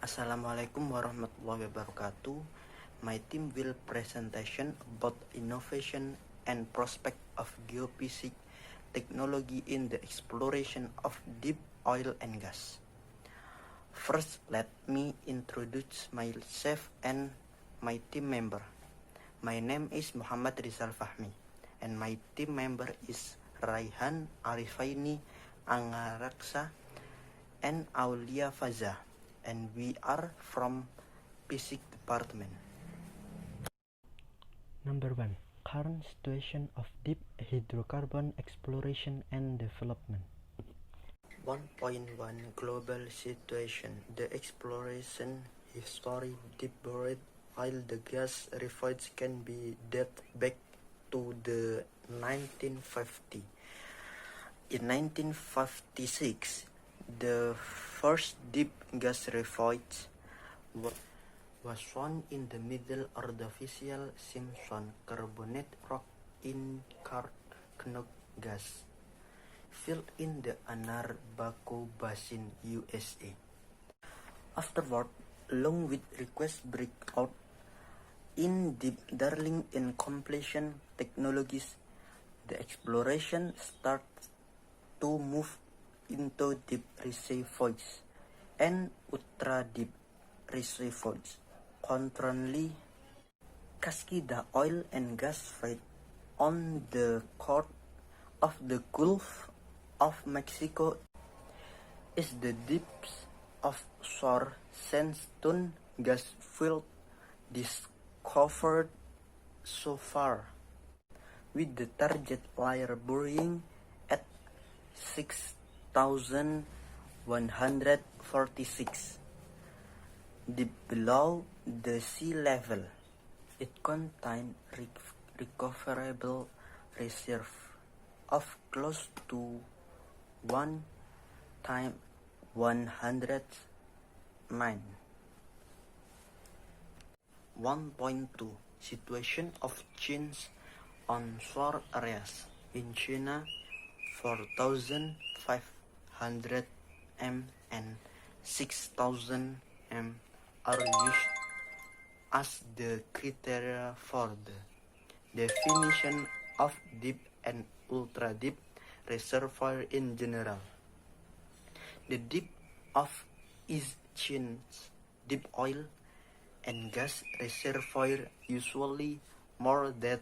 Assalamualaikum warahmatullahi wabarakatuh. My team will presentation about innovation and prospect of geophysical technology in the exploration of deep oil and gas. First, let me introduce myself and my team member. My name is Muhammad Rizal Fahmi, and my team member is Raihan Arifaini Angaraksa and Aulia Faza, and we are from Physics Department. Number 1. Current situation of deep hydrocarbon exploration and development. 1.1 Global situation. The exploration history deep buried oil the gas refuge can be dated back to the 1950. In 1956, the first deep gas refuge was found in the middle artificial Simpson carbonate rock in Carnock gas field in the Anadarko Basin, USA. Afterward, along with requests break out in deep drilling and completion technologies, the exploration starts to move into deep reservoirs and ultra-deep reservoirs. Currently, the oil and gas field on the coast of the Gulf of Mexico is the deepest offshore sandstone gas field discovered so far, with the target layer burying at 6,146 deep below the sea level. It contains recoverable reserve of close to 1 times 109. 1.2 Situation of change on shore areas in China. 4,500 m and 6,000 m are used as the criteria for the definition of deep and ultra-deep reservoir in general. The depth of each Chinese deep oil and gas reservoir usually more than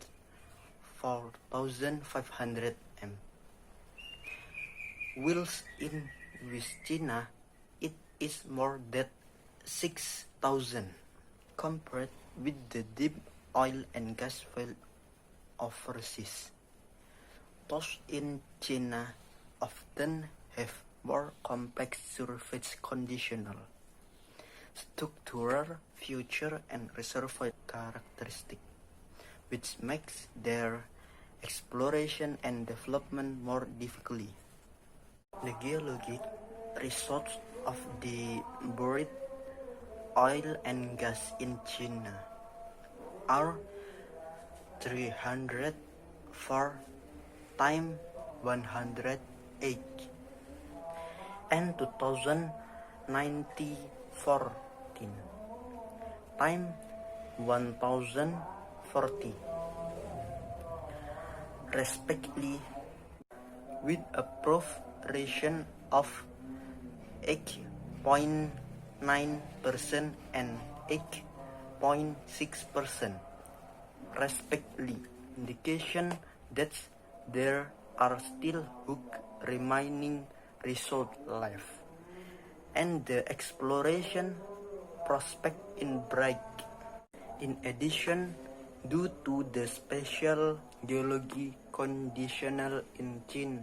4,500 m. Whilst in West China, it is more than 6,000, compared with the deep oil and gas field overseas. Those in China often have more complex surface conditional, structural, feature, and reservoir characteristics, which makes their exploration and development more difficult. The geologic resources of the buried oil and gas in China are 304 times 108 and 2014 times 1040 respectively, with a proportion of 8.9% and 8.6% respectively, indication that there are still huge remaining resource left, and the exploration prospect in bright. In addition, due to the special geology conditional in China,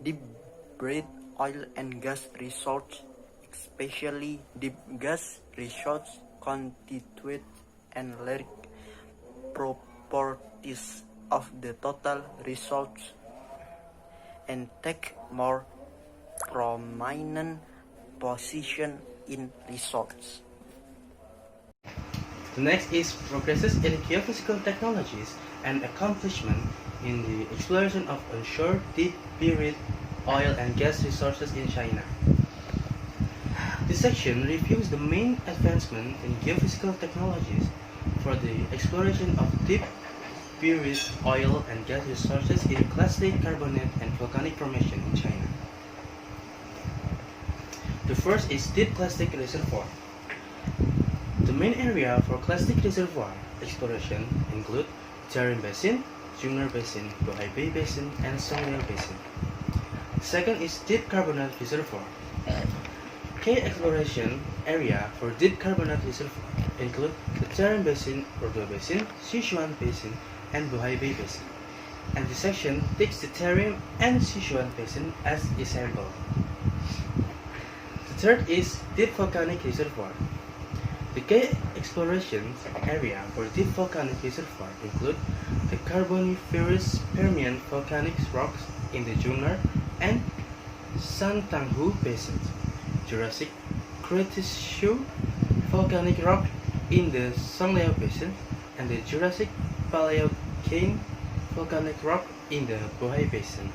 deep buried oil and gas resources, especially deep gas resources, constitute and large properties of the total resource and take more prominent position in resource. The next is progresses in geophysical technologies and accomplishment in the exploration of onshore deep buried oil and gas resources in China. This section reviews the main advancement in geophysical technologies for the exploration of deep buried oil and gas resources in clastic carbonate and volcanic formation in China. The first is deep clastic reservoir. The main area for clastic reservoir exploration include Tarim Basin, Jungner Basin, Bohai Bay Basin, and Songleo Basin. The second is deep carbonate reservoir. Key exploration area for deep carbonate reservoir include the Tarim Basin, Ordo Basin, Sichuan Basin, and Bohai Bay Basin. And this section takes the Tarim and Sichuan Basin as example. The third is deep volcanic reservoir. The key exploration area for deep volcanic reservoir include the Carboniferous Permian volcanic rocks in the Jungner and Santanghu basins, Jurassic Cretaceous volcanic rock in the Songleo basin, and the Jurassic Paleocene volcanic rock in the Bohai basin.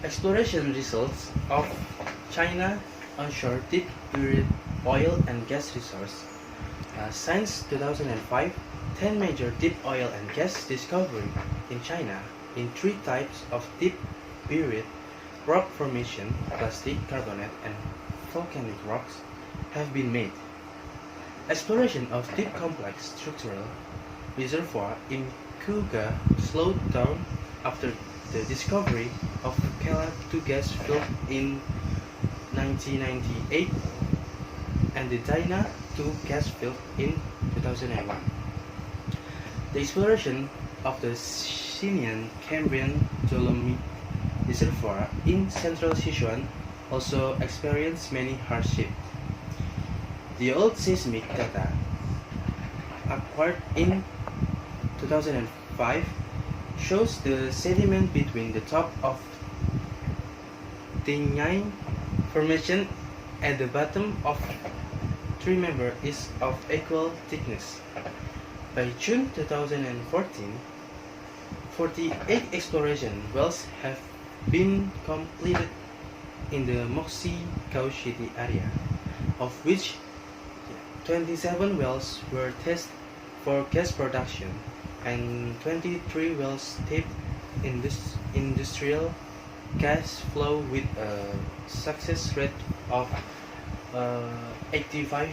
Exploration results of China onshore deep buried oil and gas resource. Since 2005, 10 major deep oil and gas discovery in China in 3 types of deep buried rock formation, plastic, carbonate, and volcanic rocks have been made. Exploration of deep complex structural reservoir in Kuga slowed down after the discovery of Kela 2 gas field in 1998 and the Daina 2 gas field in 2001. The exploration of the Sinian Cambrian Dolomite reservoir in central Sichuan also experienced many hardships. The old seismic data acquired in 2005 shows the sediment between the top of Tingyang formation and the bottom of tree member is of equal thickness. By June 2014, 48 exploration wells have been completed in the Moxi City area, of which 27 wells were tested for gas production and 23 wells taped industrial gas flow with a success rate of 85%.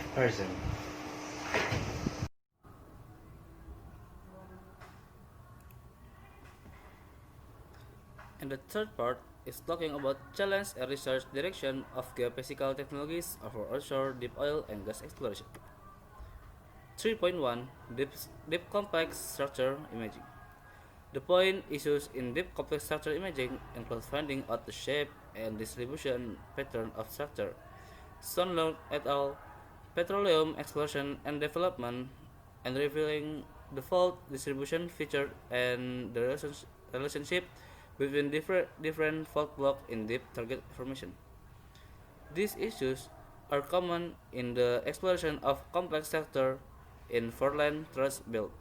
And the third part is talking about challenge and research direction of geophysical technologies for onshore deep oil and gas exploration. 3.1 Deep Complex Structure Imaging. The point issues in deep complex structure imaging include finding out the shape and distribution pattern of structure. Sunlow et al. Petroleum exploration and development and revealing the fault distribution feature and the relationship between different fault blocks in deep target formation. These issues are common in the exploration of complex structure in foreland thrust belt.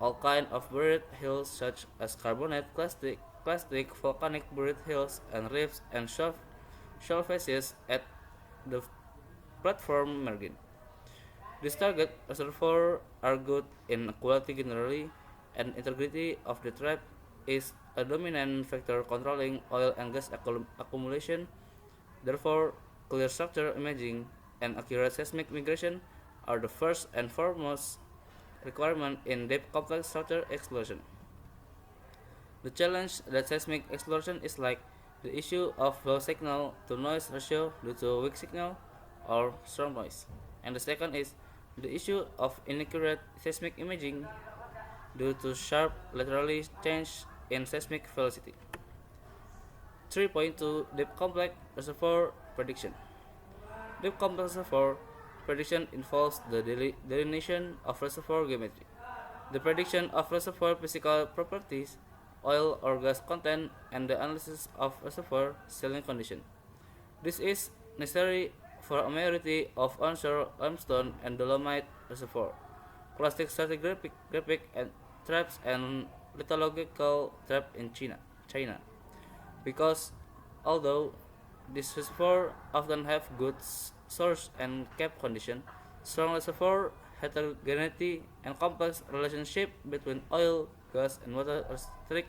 All kinds of buried hills such as carbonate, plastic, volcanic buried hills and reefs and shell faces at the platform margin. These target reservoirs are good in quality generally, and integrity of the trap is a dominant factor controlling oil and gas accumulation. Therefore, clear structure imaging and accurate seismic migration are the first and foremost requirement in deep complex structure exploration. The challenge that seismic exploration is like the issue of low signal to noise ratio due to weak signal or strong noise. And the second is the issue of inaccurate seismic imaging due to sharp laterally change in seismic velocity. 3.2 Deep Complex Reservoir Prediction. Deep complex reservoir prediction involves the delineation of reservoir geometry, the prediction of reservoir physical properties, oil or gas content, and the analysis of reservoir sealing condition. This is necessary for a majority of onshore limestone and dolomite reservoir, clastic stratigraphic and traps and lithological trap in China. Because although These reservoirs often have good source and cap condition, strong reservoir heterogeneity, and complex relationship between oil, gas, and water restrict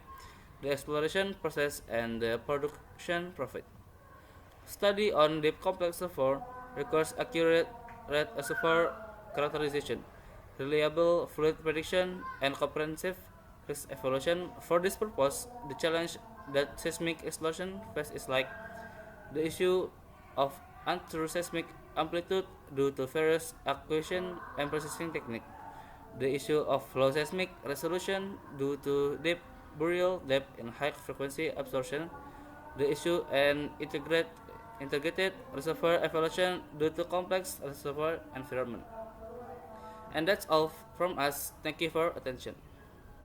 the exploration process and the production profit. Study on deep complex reservoir requires accurate reservoir characterization, reliable fluid prediction, and comprehensive risk evaluation. For this purpose, the challenge that seismic exploration faces is like the issue of untrue seismic amplitude due to various acquisition and processing technique, the issue of low seismic resolution due to deep burial depth and high frequency absorption, the issue and integrated reservoir evaluation due to complex reservoir environment. And that's all from us. Thank you for attention.